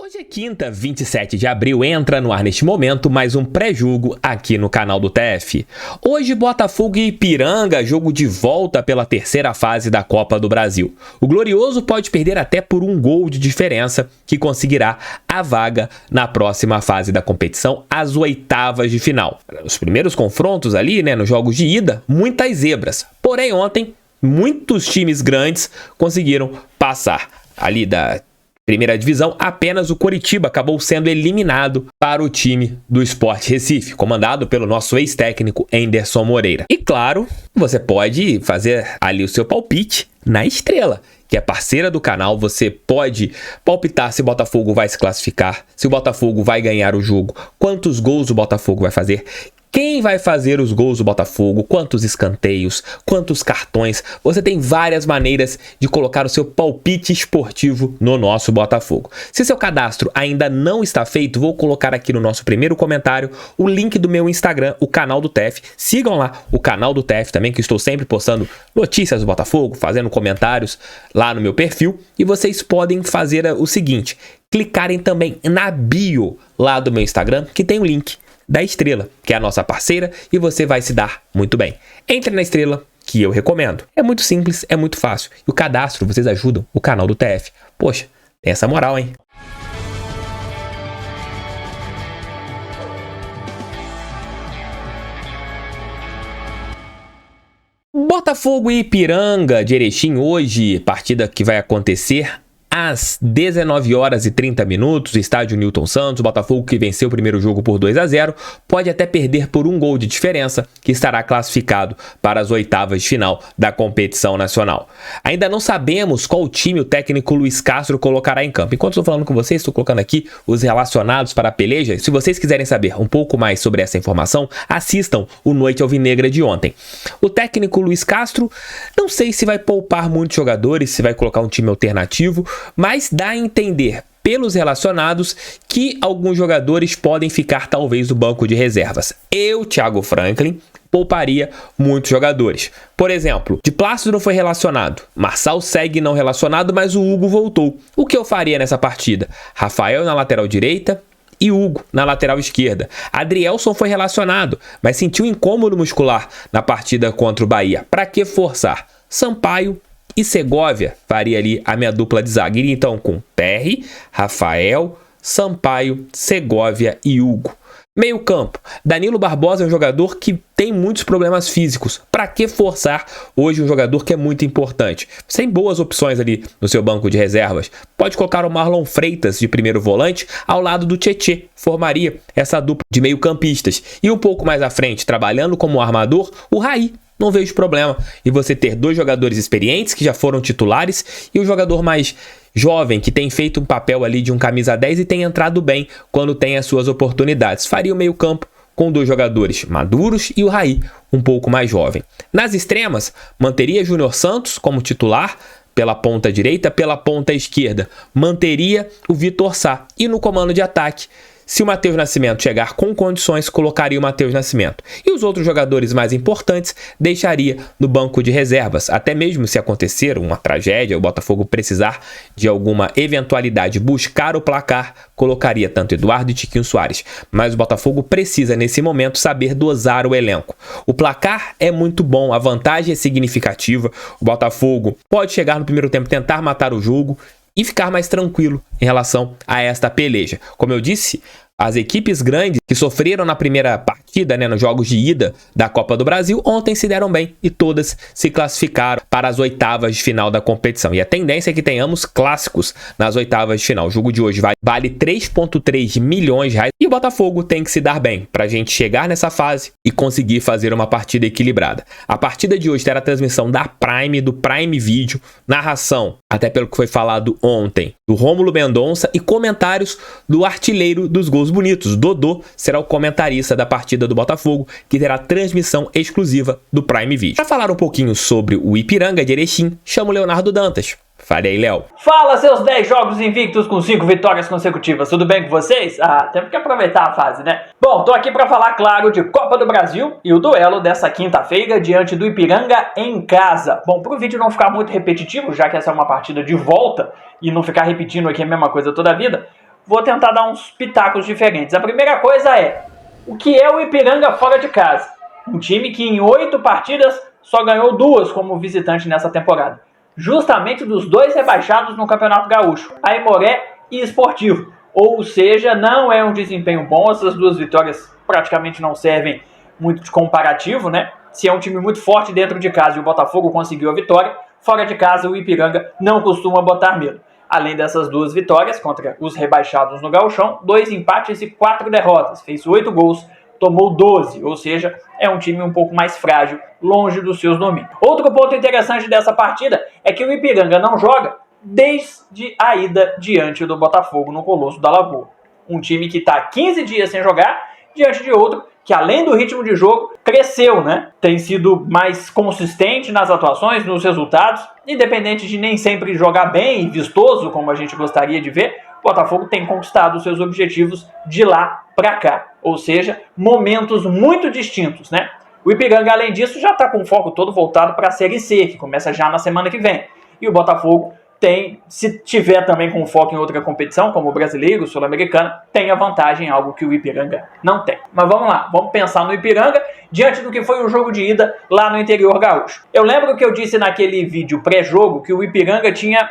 Hoje é quinta, 27 de abril, entra no ar neste momento mais um pré-jogo aqui no canal do TF. Hoje Botafogo e Ipiranga, jogo de volta pela terceira fase da Copa do Brasil. O Glorioso pode perder até por um gol de diferença, que conseguirá a vaga na próxima fase da competição, às oitavas de final. Os primeiros confrontos ali, nos jogos de ida, muitas zebras. Porém, ontem, muitos times grandes conseguiram passar ali da primeira divisão. Apenas o Coritiba acabou sendo eliminado para o time do Sport Recife, comandado pelo nosso ex-técnico Anderson Moreira. E claro, você pode fazer ali o seu palpite na Estrela, que é parceira do canal. Você pode palpitar se o Botafogo vai se classificar, se o Botafogo vai ganhar o jogo, quantos gols o Botafogo vai fazer, quem vai fazer os gols do Botafogo, quantos escanteios, quantos cartões. Você tem várias maneiras de colocar o seu palpite esportivo no nosso Botafogo. Se seu cadastro ainda não está feito, vou colocar aqui no nosso primeiro comentário o link do meu Instagram, o canal do TF. Sigam lá o canal do TF também, que estou sempre postando notícias do Botafogo, fazendo comentários lá no meu perfil. E vocês podem fazer o seguinte: clicarem também na bio lá do meu Instagram, que tem o link da Estrela, que é a nossa parceira, e você vai se dar muito bem. Entre na Estrela, que eu recomendo. É muito simples, é muito fácil. E o cadastro, vocês ajudam o canal do TF. Poxa, tem essa moral, hein? Botafogo e Ipiranga de Erechim hoje, partida que vai acontecer às 19 horas e 30 minutos, estádio Newton Santos. O Botafogo, que venceu o primeiro jogo por 2-0, pode até perder por um gol de diferença, que estará classificado para as oitavas de final da competição nacional. Ainda não sabemos qual time o técnico Luiz Castro colocará em campo. Enquanto estou falando com vocês, estou colocando aqui os relacionados para a peleja. Se vocês quiserem saber um pouco mais sobre essa informação, assistam o Noite Alvinegra de ontem. O técnico Luiz Castro, não sei se vai poupar muitos jogadores, se vai colocar um time alternativo, mas dá a entender pelos relacionados que alguns jogadores podem ficar talvez no banco de reservas. Eu, Thiago Franklin, pouparia muitos jogadores. Por exemplo, de Plácido não foi relacionado, Marçal segue não relacionado, mas o Hugo voltou. O que eu faria nessa partida? Rafael na lateral direita e Hugo na lateral esquerda. Adrielson foi relacionado, mas sentiu incômodo muscular na partida contra o Bahia. Para que forçar? Sampaio e Segovia faria ali a minha dupla de zaga. Iria então com Terry, Rafael, Sampaio, Segovia e Hugo. Meio campo, Danilo Barbosa é um jogador que tem muitos problemas físicos. Para que forçar hoje um jogador que é muito importante? Você tem boas opções ali no seu banco de reservas. Pode colocar o Marlon Freitas de primeiro volante ao lado do Tietê. Formaria essa dupla de meio campistas. E um pouco mais à frente, trabalhando como armador, o Raí. Não vejo problema em você ter dois jogadores experientes que já foram titulares e o jogador mais jovem que tem feito um papel ali de um camisa 10 e tem entrado bem quando tem as suas oportunidades. Faria o meio campo com dois jogadores maduros e o Raí um pouco mais jovem. Nas extremas, manteria Júnior Santos como titular pela ponta direita, pela ponta esquerda manteria o Vitor Sá. E no comando de ataque, se o Matheus Nascimento chegar com condições, colocaria o Matheus Nascimento. E os outros jogadores mais importantes deixaria no banco de reservas. Até mesmo se acontecer uma tragédia, o Botafogo precisar de alguma eventualidade, buscar o placar, colocaria tanto Eduardo e Tiquinho Soares. Mas o Botafogo precisa, nesse momento, saber dosar o elenco. O placar é muito bom, a vantagem é significativa. O Botafogo pode chegar no primeiro tempo, tentar matar o jogo e ficar mais tranquilo em relação a esta peleja. Como eu disse, as equipes grandes que sofreram na primeira partida, nos jogos de ida da Copa do Brasil, ontem se deram bem e todas se classificaram para as oitavas de final da competição. E a tendência é que tenhamos clássicos nas oitavas de final. O jogo de hoje vale 3,3 milhões de reais e o Botafogo tem que se dar bem para a gente chegar nessa fase e conseguir fazer uma partida equilibrada. A partida de hoje terá a transmissão da Prime, do Prime Video, narração, até pelo que foi falado ontem, do Rômulo Mendonça e comentários do artilheiro dos gols bonitos. Dodô será o comentarista da partida do Botafogo, que terá transmissão exclusiva do Prime Video. Para falar um pouquinho sobre o Ipiranga de Erechim, chamo Leonardo Dantas. Fale aí, Léo. Fala, seus 10 jogos invictos com 5 vitórias consecutivas. Tudo bem com vocês? Temos que aproveitar a fase, né? Bom, tô aqui para falar, claro, de Copa do Brasil e o duelo dessa quinta-feira diante do Ipiranga em casa. Bom, pro vídeo não ficar muito repetitivo, já que essa é uma partida de volta e não ficar repetindo aqui a mesma coisa toda a vida, vou tentar dar uns pitacos diferentes. A primeira coisa é, o que é o Ipiranga fora de casa? Um time que em 8 partidas só ganhou 2 como visitante nessa temporada. Justamente dos 2 rebaixados no Campeonato Gaúcho, Aimoré e Esportivo. Ou seja, não é um desempenho bom, essas 2 vitórias praticamente não servem muito de comparativo, né? Se é um time muito forte dentro de casa e o Botafogo conseguiu a vitória, fora de casa o Ipiranga não costuma botar medo. Além dessas 2 vitórias contra os rebaixados no Gauchão, 2 empates e 4 derrotas, fez 8 gols, tomou 12, ou seja, é um time um pouco mais frágil, longe dos seus domínios. Outro ponto interessante dessa partida é que o Ipiranga não joga desde a ida diante do Botafogo no Colosso da Lagoa. Um time que está 15 dias sem jogar, diante de outro que, além do ritmo de jogo, cresceu, né? Tem sido mais consistente nas atuações, nos resultados, independente de nem sempre jogar bem e vistoso, como a gente gostaria de ver, o Botafogo tem conquistado seus objetivos de lá para cá. Ou seja, momentos muito distintos, né? O Ipiranga, além disso, já está com o foco todo voltado para a Série C, que começa já na semana que vem. E o Botafogo tem, se tiver também com foco em outra competição, como o Brasileiro, o Sul-Americano, tem a vantagem, algo que o Ipiranga não tem. Mas vamos lá, vamos pensar no Ipiranga diante do que foi o jogo de ida lá no interior gaúcho. Eu lembro que eu disse naquele vídeo pré-jogo que o Ipiranga tinha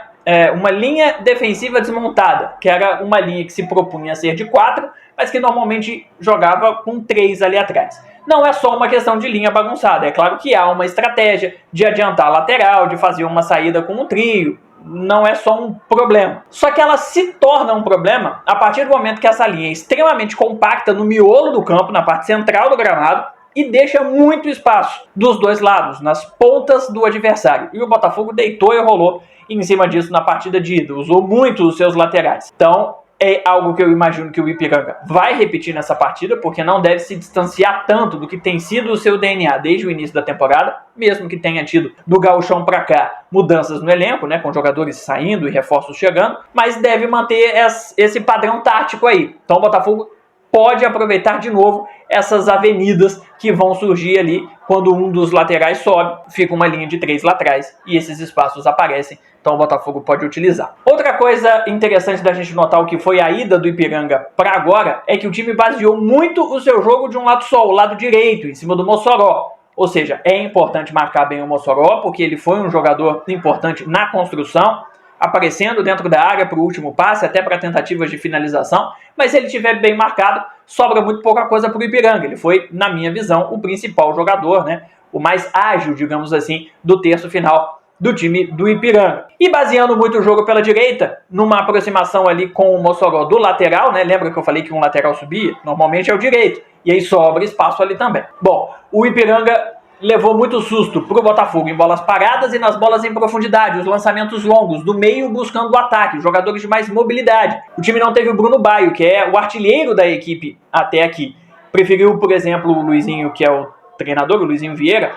uma linha defensiva desmontada, que era uma linha que se propunha a ser de 4, mas que normalmente jogava com 3 ali atrás. Não é só uma questão de linha bagunçada, é claro que há uma estratégia de adiantar a lateral, de fazer uma saída com um trio, não é só um problema. Só que ela se torna um problema a partir do momento que essa linha é extremamente compacta no miolo do campo, na parte central do gramado, e deixa muito espaço dos 2 lados, nas pontas do adversário. E o Botafogo deitou e rolou em cima disso na partida de ida, usou muito os seus laterais. Então, é algo que eu imagino que o Ipiranga vai repetir nessa partida, porque não deve se distanciar tanto do que tem sido o seu DNA desde o início da temporada, mesmo que tenha tido do gauchão para cá mudanças no elenco, né, com jogadores saindo e reforços chegando, mas deve manter esse padrão tático aí. Então o Botafogo pode aproveitar de novo essas avenidas que vão surgir ali quando um dos laterais sobe, fica uma linha de 3 lá atrás e esses espaços aparecem, então o Botafogo pode utilizar. Outra coisa interessante da gente notar o que foi a ida do Ipiranga para agora é que o time baseou muito o seu jogo de um lado só, o lado direito, em cima do Mossoró. Ou seja, é importante marcar bem o Mossoró, porque ele foi um jogador importante na construção, aparecendo dentro da área para o último passe, até para tentativas de finalização, mas se ele estiver bem marcado, sobra muito pouca coisa para o Ipiranga. Ele foi, na minha visão, o principal jogador, né? O mais ágil, digamos assim, do terço final do time do Ipiranga. E baseando muito o jogo pela direita, numa aproximação ali com o Mossoró do lateral, né? Lembra que eu falei que um lateral subia? Normalmente é o direito, e aí sobra espaço ali também. Bom, o Ipiranga levou muito susto pro Botafogo em bolas paradas e nas bolas em profundidade, os lançamentos longos, do meio buscando o ataque, jogadores de mais mobilidade. O time não teve o Bruno Baio, que é o artilheiro da equipe até aqui. Preferiu, por exemplo, o Luizinho, que é o treinador, o Luizinho Vieira,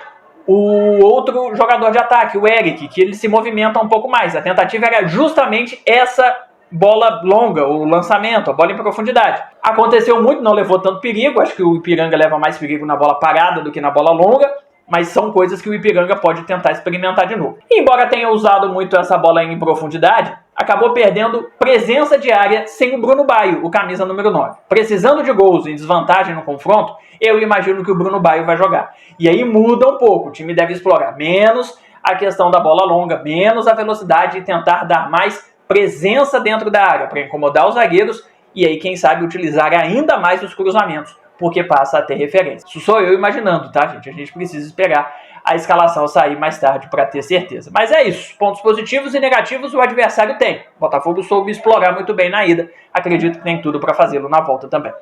o outro jogador de ataque, o Eric, que ele se movimenta um pouco mais. A tentativa era justamente essa bola longa, o lançamento, a bola em profundidade. Aconteceu muito, não levou tanto perigo, acho que o Ipiranga leva mais perigo na bola parada do que na bola longa, mas são coisas que o Ipiranga pode tentar experimentar de novo. E embora tenha usado muito essa bola em profundidade, acabou perdendo presença de área sem o Bruno Baio, o camisa número 9. Precisando de gols em desvantagem no confronto, eu imagino que o Bruno Baio vai jogar. E aí muda um pouco, o time deve explorar menos a questão da bola longa, menos a velocidade e tentar dar mais presença dentro da área para incomodar os zagueiros e aí, quem sabe, utilizar ainda mais os cruzamentos, porque passa a ter referência. Isso sou eu imaginando, tá, gente? A gente precisa esperar a escalação sair mais tarde para ter certeza. Mas é isso. Pontos positivos e negativos o adversário tem. O Botafogo soube explorar muito bem na ida. Acredito que tem tudo para fazê-lo na volta também.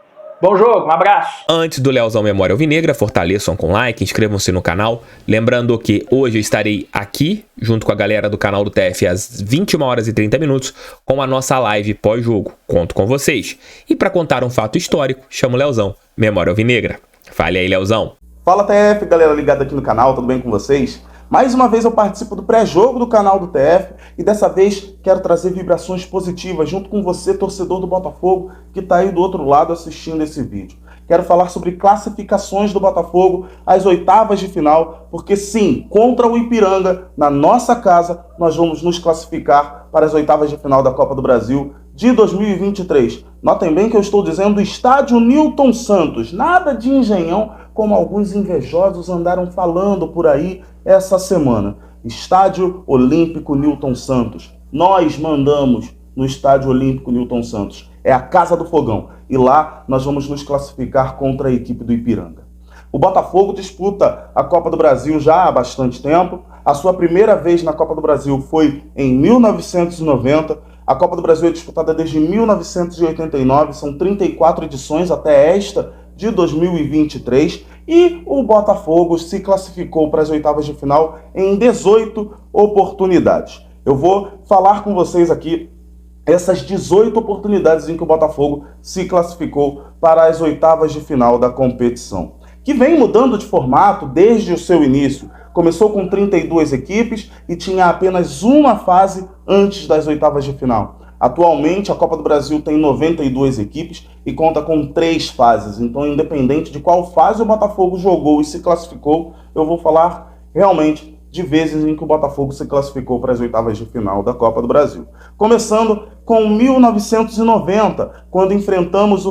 Bom jogo, um abraço. Antes do Leozão Memória Alvinegra, fortaleçam com like, inscrevam-se no canal. Lembrando que hoje eu estarei aqui, junto com a galera do canal do TF, às 21 horas e 30 minutos, com a nossa live pós-jogo. Conto com vocês. E para contar um fato histórico, chamo o Leozão Memória Alvinegra. Fale aí, Leozão. Fala, TF, galera ligada aqui no canal, tudo bem com vocês? Mais uma vez eu participo do pré-jogo do canal do TF e dessa vez quero trazer vibrações positivas junto com você, torcedor do Botafogo, que está aí do outro lado assistindo esse vídeo. Quero falar sobre classificações do Botafogo às oitavas de final, porque sim, contra o Ipiranga, na nossa casa, nós vamos nos classificar para as oitavas de final da Copa do Brasil de 2023. Notem bem que eu estou dizendo Estádio Newton Santos, nada de Engenhão, como alguns invejosos andaram falando por aí essa semana. Estádio Olímpico Newton Santos. Nós mandamos no Estádio Olímpico Newton Santos. É a Casa do Fogão. E lá nós vamos nos classificar contra a equipe do Ipiranga. O Botafogo disputa a Copa do Brasil já há bastante tempo. A sua primeira vez na Copa do Brasil foi em 1990. A Copa do Brasil é disputada desde 1989. São 34 edições até esta de 2023. E o Botafogo se classificou para as oitavas de final em 18 oportunidades. Eu vou falar com vocês aqui essas 18 oportunidades em que o Botafogo se classificou para as oitavas de final da competição, que vem mudando de formato desde o seu início. Começou com 32 equipes e tinha apenas uma fase antes das oitavas de final. Atualmente, a Copa do Brasil tem 92 equipes e conta com 3 fases. Então, independente de qual fase o Botafogo jogou e se classificou, eu vou falar realmente de vezes em que o Botafogo se classificou para as oitavas de final da Copa do Brasil. Começando com 1990, quando enfrentamos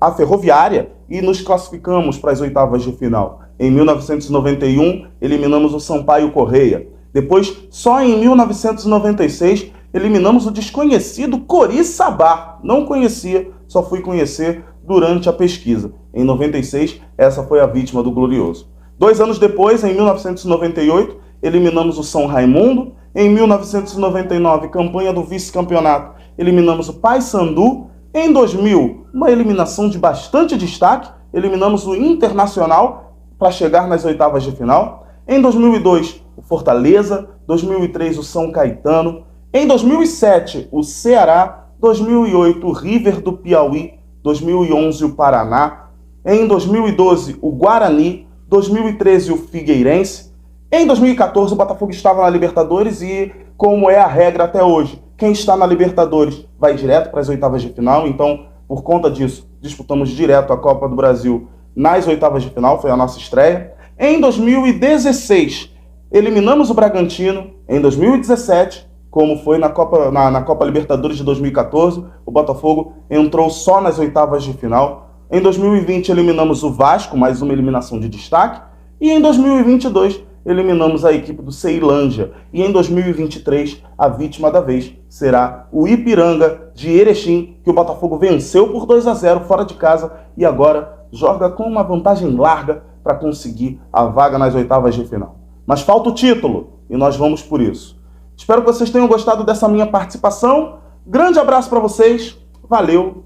a Ferroviária e nos classificamos para as oitavas de final. Em 1991, eliminamos o Sampaio Correia. Depois, só em 1996, eliminamos o desconhecido Coriçaba. Não conhecia, só fui conhecer durante a pesquisa. Em 96, essa foi a vítima do Glorioso. 2 anos depois, em 1998, eliminamos o São Raimundo. Em 1999, campanha do vice-campeonato, eliminamos o Paysandu. Em 2000, uma eliminação de bastante destaque, eliminamos o Internacional para chegar nas oitavas de final. Em 2002, o Fortaleza. 2003, o São Caetano. Em 2007, o Ceará. 2008, o River do Piauí. 2011, o Paraná. Em 2012, o Guarani. 2013, o Figueirense. Em 2014, o Botafogo estava na Libertadores e, como é a regra até hoje, quem está na Libertadores vai direto para as oitavas de final. Então, por conta disso, disputamos direto a Copa do Brasil nas oitavas de final, foi a nossa estreia. Em 2016, eliminamos o Bragantino. Em 2017, como foi na Copa Libertadores de 2014, o Botafogo entrou só nas oitavas de final. Em 2020, eliminamos o Vasco, mais uma eliminação de destaque. E em 2022, eliminamos a equipe do Ceilândia. E em 2023, a vítima da vez será o Ipiranga de Erechim, que o Botafogo venceu por 2-0 fora de casa e agora joga com uma vantagem larga para conseguir a vaga nas oitavas de final. Mas falta o título e nós vamos por isso. Espero que vocês tenham gostado dessa minha participação. Grande abraço para vocês. Valeu.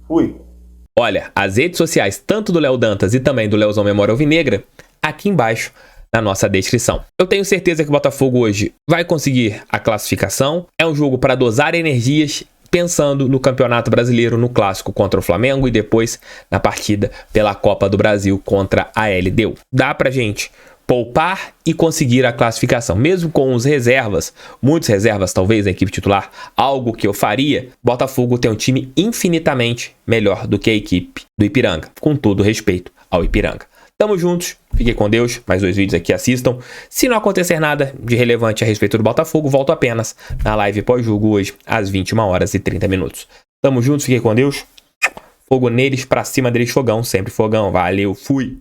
Fui. Olha, as redes sociais, tanto do Léo Dantas e também do Leozão Memória Alvinegra, aqui embaixo na nossa descrição. Eu tenho certeza que o Botafogo hoje vai conseguir a classificação. É um jogo para dosar energias, pensando no Campeonato Brasileiro, no clássico contra o Flamengo e depois na partida pela Copa do Brasil contra a LDU. Dá pra gente poupar e conseguir a classificação, mesmo com os reservas, muitas reservas talvez na equipe titular, algo que eu faria. Botafogo tem um time infinitamente melhor do que a equipe do Ipiranga, com todo respeito ao Ipiranga. Tamo juntos, fiquem com Deus, mais 2 vídeos aqui assistam. Se não acontecer nada de relevante a respeito do Botafogo, volto apenas na live pós-jogo hoje, às 21h30. Tamo juntos, fiquem com Deus. Fogo neles, pra cima deles fogão, sempre fogão. Valeu, fui!